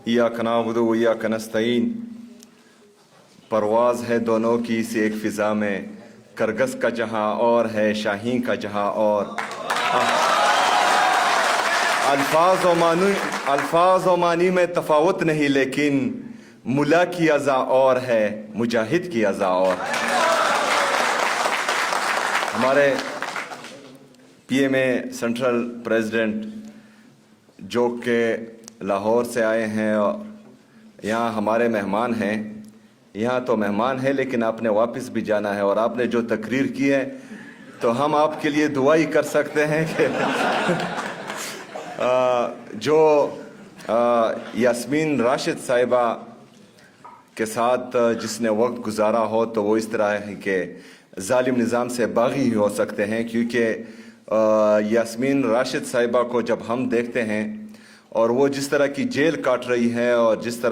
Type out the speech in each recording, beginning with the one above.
इय्याक नअबुदु व इय्याक नस्तईन। परवाज़ है दोनों की सी एक फ़िज़ा में, करगस का जहाँ और है शाहीन का जहाँ और। अल्फाज और मानी में तफावत नहीं, लेकिन मुला की अज़ा और है, मुजाहिद की अज़ा और। हमारे पीएमए सेंट्रल प्रेसिडेंट जो कि लाहौर से आए हैं और यहाँ हमारे मेहमान हैं, यहाँ तो मेहमान है लेकिन आपने वापस भी जाना है, और आपने जो तकरीर की है तो हम आपके लिए दुआ ही कर सकते हैं कि जो यास्मीन राशिद साहिबा के साथ जिसने वक्त गुजारा हो तो वो इस तरह के जालिम निज़ाम से बागी ही हो सकते हैं, क्योंकि यास्मीन राशिद साहिबा को जब हम देखते हैं और वो जिस तरह की जेल काट रही है और जिस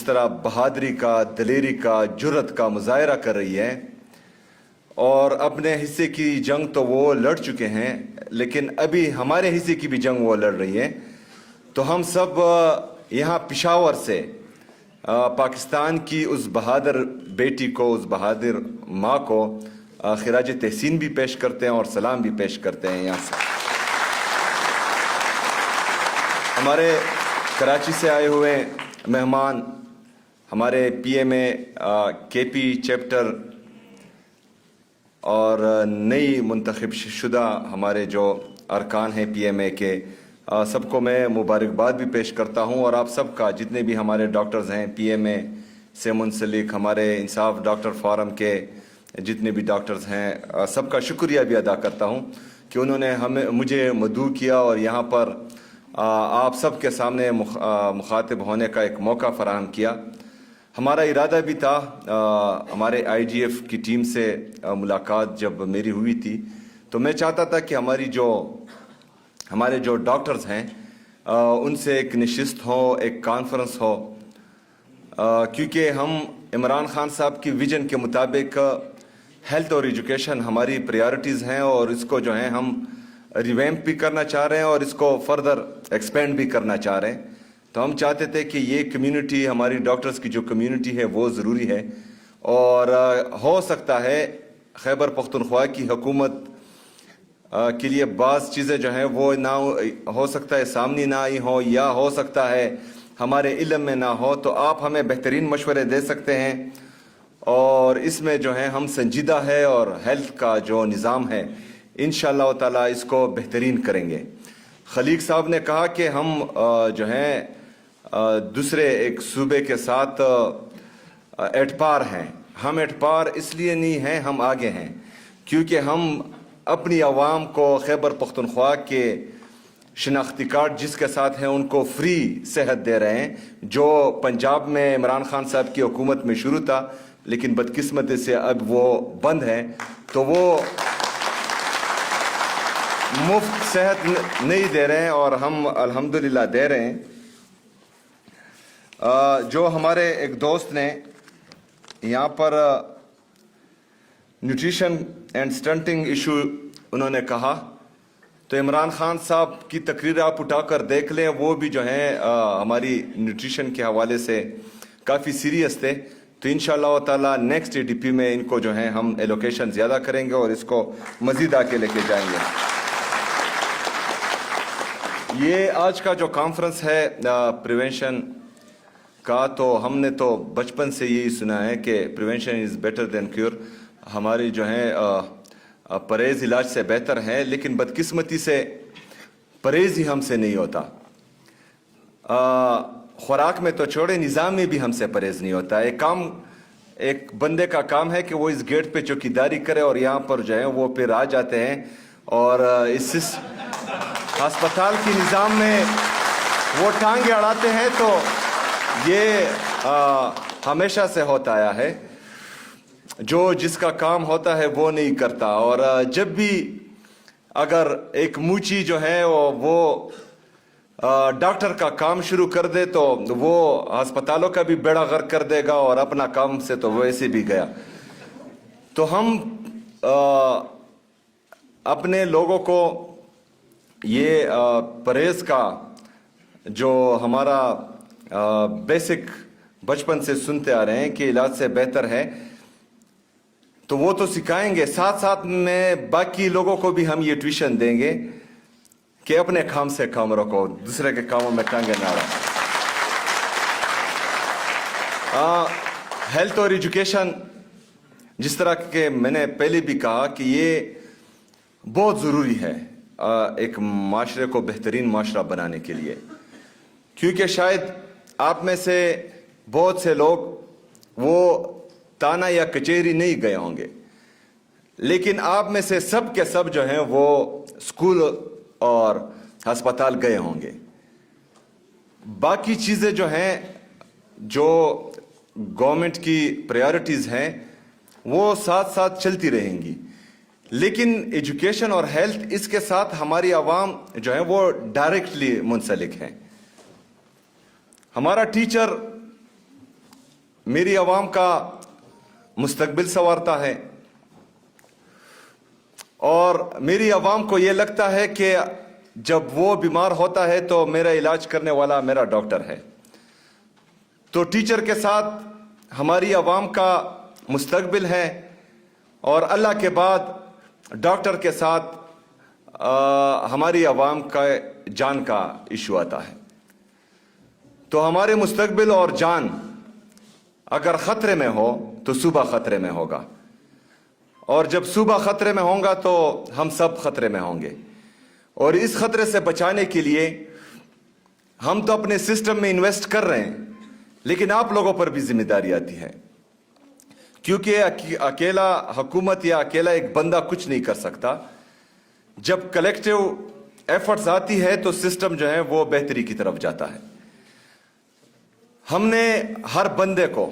तरह बहादुरी का, दलेरी का, जुर्रत का मुजाहरा कर रही है, और अपने हिस्से की जंग तो वो लड़ चुके हैं लेकिन अभी हमारे हिस्से की भी जंग वो लड़ रही है, तो हम सब यहाँ पेशावर से पाकिस्तान की उस बहादुर बेटी को, उस बहादुर माँ को खिराज तहसीन भी पेश करते हैं और सलाम भी पेश करते हैं। यहाँ से हमारे कराची से आए हुए मेहमान, हमारे पीएमए केपी चैप्टर और नई मुंतखब शुदा हमारे जो अरकान हैं पीएमए के, सबको मैं मुबारकबाद भी पेश करता हूं, और आप सबका, जितने भी हमारे डॉक्टर्स हैं पीएमए से मुंसलिक, हमारे इंसाफ डॉक्टर फोरम के जितने भी डॉक्टर्स हैं, सबका शुक्रिया भी अदा करता हूं कि उन्होंने मुझे मदऊ किया और यहाँ पर आप सब के सामने मुखातिब होने का एक मौका फराहम किया। हमारा इरादा भी था, हमारे आईजीएफ की टीम से मुलाकात जब मेरी हुई थी तो मैं चाहता था कि हमारे जो डॉक्टर्स हैं उनसे एक नशिस्त हो, एक कॉन्फ्रेंस हो, क्योंकि हम इमरान खान साहब की विजन के मुताबिक हेल्थ और एजुकेशन हमारी प्रायोरिटीज़ हैं, और इसको जो है हम रिवैम्प भी करना चाह रहे हैं और इसको फर्दर एक्सपेंड भी करना चाह रहे हैं। तो हम चाहते थे कि ये कम्युनिटी, हमारी डॉक्टर्स की जो कम्युनिटी है वो ज़रूरी है, और हो सकता है खैबर पख्तूनख्वा की हुकूमत के लिए बाज़ चीज़ें जो हैं वो ना हो सकता है सामने ना आई हो, या हो सकता है हमारे इल्म में ना हो, तो आप हमें बेहतरीन मशवरे दे सकते हैं, और इसमें जो है हम संजीदा है और हेल्थ का जो निज़ाम है इंशाअल्लाह ताला इसको बेहतरीन करेंगे। खलीक साहब ने कहा कि हम जो हैं दूसरे एक सूबे के साथ एटपार हैं। हम एटपार इसलिए नहीं हैं, हम आगे हैं, क्योंकि हम अपनी आवाम को खैबर पख्तूनख्वा के शनाख्ती कार्ड जिसके साथ हैं उनको फ्री सेहत दे रहे हैं, जो पंजाब में इमरान खान साहब की हुकूमत में शुरू था लेकिन बदकिस्मती से अब वो बंद है, तो वो मुफ्त सेहत नहीं दे रहे हैं और हम अल्हम्दुलिल्लाह दे रहे हैं। जो हमारे एक दोस्त ने यहाँ पर न्यूट्रिशन एंड स्टंटिंग इशू उन्होंने कहा, तो इमरान खान साहब की तकरीर आप उठाकर देख लें, वो भी जो है हमारी न्यूट्रिशन के हवाले से काफ़ी सीरियस थे। तो इंशाअल्लाह ताला नेक्स्ट एडीपी में इनको जो है हम एलोकेशन ज़्यादा करेंगे और इसको मज़ीद आके लेके जाएंगे। ये आज का जो कॉन्फ्रेंस है प्रिवेंशन का, तो हमने तो बचपन से यही सुना है कि prevention is better than cure. हमारी जो है परहेज़ इलाज से बेहतर है, लेकिन बदकिस्मती से परहेज़ ही हमसे नहीं होता। खुराक में तो छोड़े, निज़ाम में भी हमसे परहेज़ नहीं होता। एक बंदे का काम है कि वो इस गेट पे चौकीदारी करे और यहाँ पर जो है वो फिर आ जाते हैं, और इस अस्पताल की निज़ाम में वो टांगे अड़ाते हैं। तो ये हमेशा से होता आया है, जो जिसका काम होता है वो नहीं करता, और जब भी अगर एक मूची जो है वो डॉक्टर का काम शुरू कर दे तो वो अस्पतालों का भी बेड़ा गर्क कर देगा और अपना काम से तो वैसे भी गया। तो हम अपने लोगों को ये परहेज का जो हमारा बेसिक बचपन से सुनते आ रहे हैं कि इलाज से बेहतर है, तो वो तो सिखाएंगे, साथ साथ में बाकी लोगों को भी हम ये ट्यूशन देंगे कि अपने काम से काम रखो, दूसरे के कामों में टांगे ना रखो। हेल्थ और एजुकेशन, जिस तरह के मैंने पहले भी कहा कि ये बहुत ज़रूरी है एक माशरे को बेहतरीन माशरा बनाने के लिए, क्योंकि शायद आप में से बहुत से लोग वो ताना या कचहरी नहीं गए होंगे, लेकिन आप में से सब के सब जो हैं वो स्कूल और अस्पताल गए होंगे। बाकी चीज़ें जो हैं, जो गवर्नमेंट की प्रायोरिटीज़ हैं, वो साथ साथ चलती रहेंगी, लेकिन एजुकेशन और हेल्थ, इसके साथ हमारी आवाम जो है वो डायरेक्टली मुंसलिक हैं। हमारा टीचर मेरी आवाम का मुस्तकबिल संवारता है, और मेरी आवाम को ये लगता है कि जब वो बीमार होता है तो मेरा इलाज करने वाला मेरा डॉक्टर है। तो टीचर के साथ हमारी आवाम का मुस्तकबिल है, और अल्लाह के बाद डॉक्टर के साथ हमारी आवाम का जान का इशू आता है। तो हमारे मुस्तकबिल और जान अगर ख़तरे में हो तो सुबह ख़तरे में होगा, और जब सुबह ख़तरे में होगा तो हम सब ख़तरे में होंगे। और इस ख़तरे से बचाने के लिए हम तो अपने सिस्टम में इन्वेस्ट कर रहे हैं, लेकिन आप लोगों पर भी जिम्मेदारी आती है, क्योंकि अकेला हुकूमत या अकेला एक बंदा कुछ नहीं कर सकता। जब कलेक्टिव एफर्ट्स आती है तो सिस्टम जो है वो बेहतरी की तरफ जाता है। हमने हर बंदे को,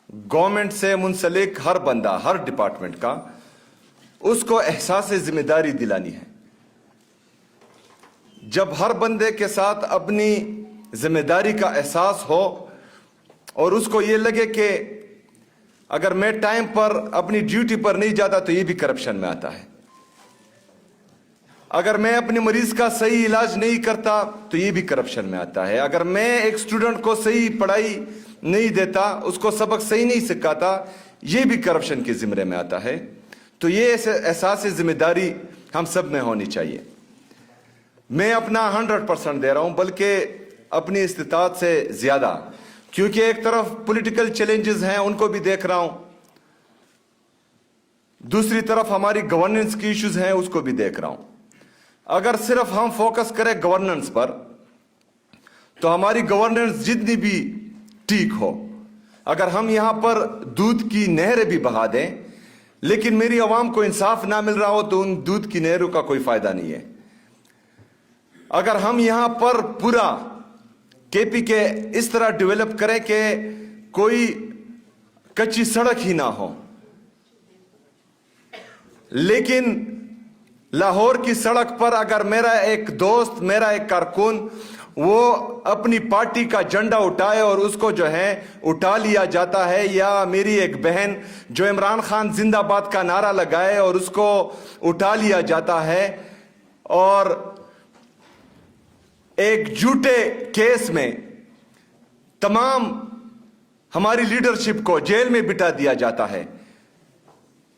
गवर्नमेंट से मुंसलिक हर बंदा, हर डिपार्टमेंट का, उसको एहसास जिम्मेदारी दिलानी है। जब हर बंदे के साथ अपनी जिम्मेदारी का एहसास हो और उसको ये लगे कि अगर मैं टाइम पर अपनी ड्यूटी पर नहीं जाता तो ये भी करप्शन में आता है, अगर मैं अपने मरीज का सही इलाज नहीं करता तो ये भी करप्शन में आता है, अगर मैं एक स्टूडेंट को सही पढ़ाई नहीं देता, उसको सबक सही नहीं सिखाता, ये भी करप्शन के जिम्मे में आता है। तो ये एहसास जिम्मेदारी हम सब में होनी चाहिए। मैं अपना 100% दे रहा हूं, बल्कि अपनी इस्तिताअत से ज्यादा, क्योंकि एक तरफ पॉलिटिकल चैलेंजेस हैं, उनको भी देख रहा हूं, दूसरी तरफ हमारी गवर्नेंस की इश्यूज हैं, उसको भी देख रहा हूं। अगर सिर्फ हम फोकस करें गवर्नेंस पर तो हमारी गवर्नेंस जितनी भी ठीक हो, अगर हम यहां पर दूध की नहरें भी बहा दें, लेकिन मेरी आवाम को इंसाफ ना मिल रहा हो तो उन दूध की नहरों का कोई फायदा नहीं है। अगर हम यहां पर पूरा केपी के इस तरह डेवलप करें कि कोई कच्ची सड़क ही ना हो, लेकिन लाहौर की सड़क पर अगर मेरा एक दोस्त, मेरा एक कारकुन, वो अपनी पार्टी का झंडा उठाए और उसको जो है उठा लिया जाता है, या मेरी एक बहन जो इमरान खान जिंदाबाद का नारा लगाए और उसको उठा लिया जाता है, और एक झूठे केस में तमाम हमारी लीडरशिप को जेल में बिठा दिया जाता है,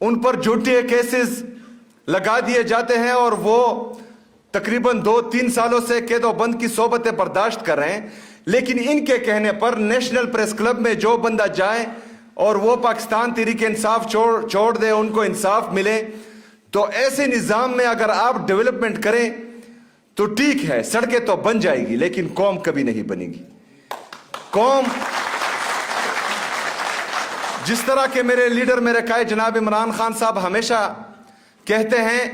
उन पर झूठे केसेस लगा दिए जाते हैं, और वो तकरीबन 2-3 सालों से कैदोबंद की सोबतें बर्दाश्त कर रहे हैं। लेकिन इनके कहने पर नेशनल प्रेस क्लब में जो बंदा जाए और वो पाकिस्तान तहरीक इंसाफ छोड़ दे, उनको इंसाफ मिले। तो ऐसे निज़ाम में अगर आप डेवलपमेंट करें तो ठीक है, सड़कें तो बन जाएगी, लेकिन कौम कभी नहीं बनेगी। कौम, जिस तरह के मेरे लीडर, मेरे कायद जनाब इमरान खान साहब हमेशा कहते हैं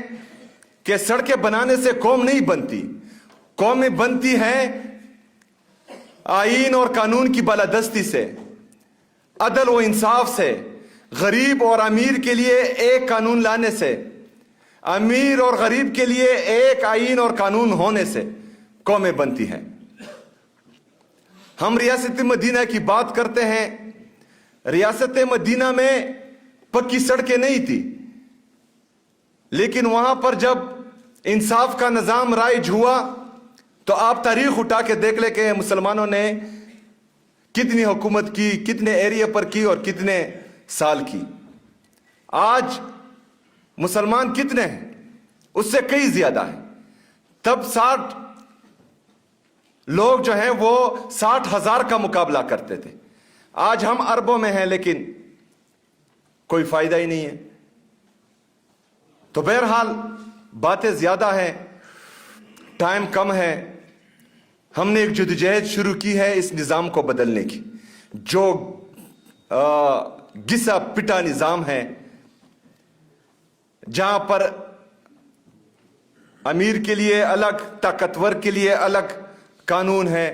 कि सड़कें बनाने से कौम नहीं बनती, कौमें बनती हैं आईन और कानून की बालादस्ती से, अदल व इंसाफ से, गरीब और अमीर के लिए एक कानून लाने से, अमीर और गरीब के लिए एक आईन और कानून होने से कौमें बनती हैं। हम रियासत मदीना की बात करते हैं, रियासत मदीना में पक्की सड़कें नहीं थी, लेकिन वहां पर जब इंसाफ का निजाम राइज हुआ तो आप तारीख उठा के देख ले कि मुसलमानों ने कितनी हुकूमत की, कितने एरिया पर की और कितने साल की। आज मुसलमान कितने हैं? उससे कई ज्यादा है। तब 60 लोग जो हैं वो 60,000 का मुकाबला करते थे। आज हम अरबों में हैं लेकिन कोई फायदा ही नहीं है। तो बहरहाल बातें ज्यादा हैं, टाइम कम है। हमने एक जदोजहद शुरू की है इस निज़ाम को बदलने की, जो घिसा पिटा निज़ाम है, जहां पर अमीर के लिए अलग, ताकतवर के लिए अलग कानून है,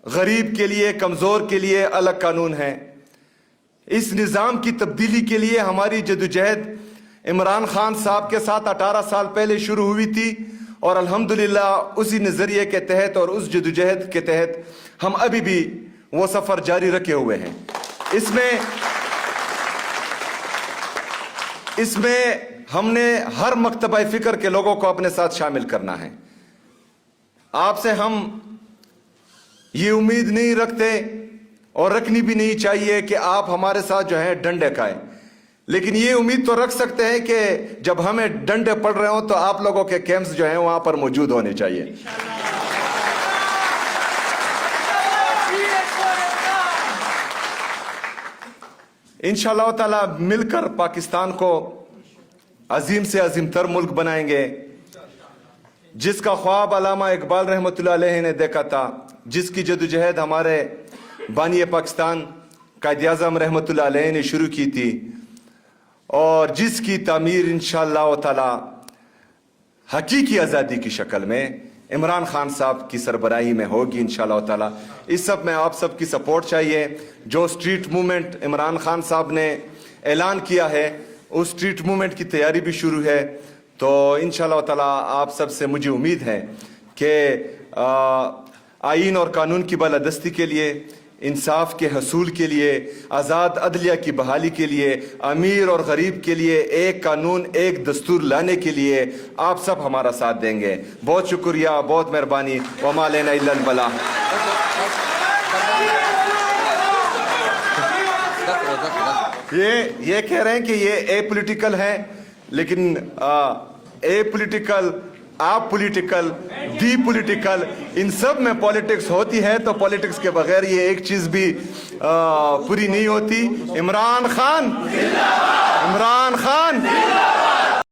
गरीब के लिए, कमजोर के लिए अलग कानून है। इस निज़ाम की तब्दीली के लिए हमारी जदोजहद इमरान खान साहब के साथ 18 साल पहले शुरू हुई थी और अल्हम्दुलिल्लाह उसी नजरिए के तहत और उस जदोजहद के तहत हम अभी भी वो सफर जारी रखे हुए हैं। इसमें हमने हर मकतबा फिक्र के लोगों को अपने साथ शामिल करना है। आपसे हम ये उम्मीद नहीं रखते और रखनी भी नहीं चाहिए कि आप हमारे साथ जो है डंडे खाएं, लेकिन ये उम्मीद तो रख सकते हैं कि जब हमें डंडे पड़ रहे हो तो आप लोगों के कैंप्स जो हैं वहां पर मौजूद होने चाहिए। इंशाअल्लाह ताला मिलकर पाकिस्तान को अजीम से अजीम तर मुल्क बनाएंगे, जिसका ख्वाब अल्लामा इकबाल रहमतुल्लाह अलैह ने देखा था, जिसकी जदोजहद हमारे बानी पाकिस्तान कायद आज़म रहमतुल्लाह अलैह ने शुरू की थी और जिसकी तामीर इंशाअल्लाह ताला हकीकी आज़ादी की शक्ल में इमरान खान साहब की सरबराही में होगी इंशाअल्लाह ताला। इस सब में आप सब की सपोर्ट चाहिए। जो स्ट्रीट मूवमेंट इमरान खान साहब ने ऐलान किया है, उस स्ट्रीट मूवमेंट की तैयारी भी शुरू है। तो इंशाअल्लाह ताला आप सब से मुझे उम्मीद है कि आईन और कानून की बालादस्ती के लिए, इंसाफ के हसूल के लिए, आज़ाद अदलिया की बहाली के लिए, अमीर और गरीब के लिए एक कानून, एक दस्तूर लाने के लिए आप सब हमारा साथ देंगे। बहुत शुक्रिया, बहुत मेहरबानी। वमा लेना इल्लल बलाग। ये कह रहे हैं कि ये ए पॉलिटिकल है, लेकिन ए पॉलिटिकल, आप पॉलिटिकल, दी पॉलिटिकल, इन सब में पॉलिटिक्स होती है। तो पॉलिटिक्स के बगैर ये एक चीज भी पूरी नहीं होती। इमरान खान, इमरान खान।